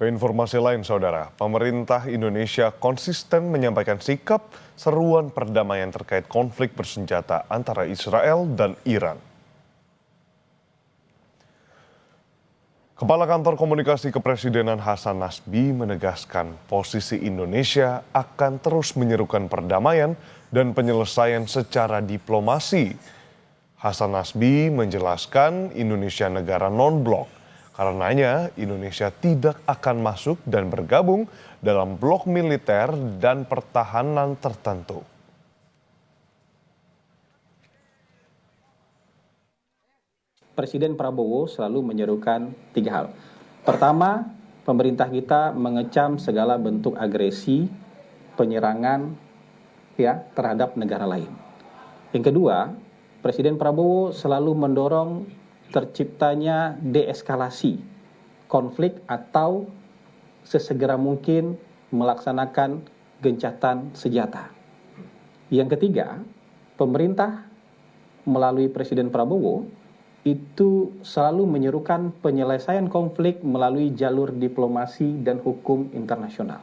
Ke informasi lain, Saudara, pemerintah Indonesia konsisten menyampaikan sikap seruan perdamaian terkait konflik bersenjata antara Israel dan Iran. Kepala Kantor Komunikasi Kepresidenan Hasan Nasbi menegaskan posisi Indonesia akan terus menyerukan perdamaian dan penyelesaian secara diplomasi. Hasan Nasbi menjelaskan Indonesia negara non-blok. Karenanya Indonesia tidak akan masuk dan bergabung dalam blok militer dan pertahanan tertentu. Presiden Prabowo selalu menyerukan 3 hal. Pertama, pemerintah kita mengecam segala bentuk agresi, penyerangan terhadap negara lain. Yang kedua, Presiden Prabowo selalu mendorong terciptanya deeskalasi konflik atau sesegera mungkin melaksanakan gencatan senjata. Yang ketiga, pemerintah melalui Presiden Prabowo itu selalu menyerukan penyelesaian konflik melalui jalur diplomasi dan hukum internasional.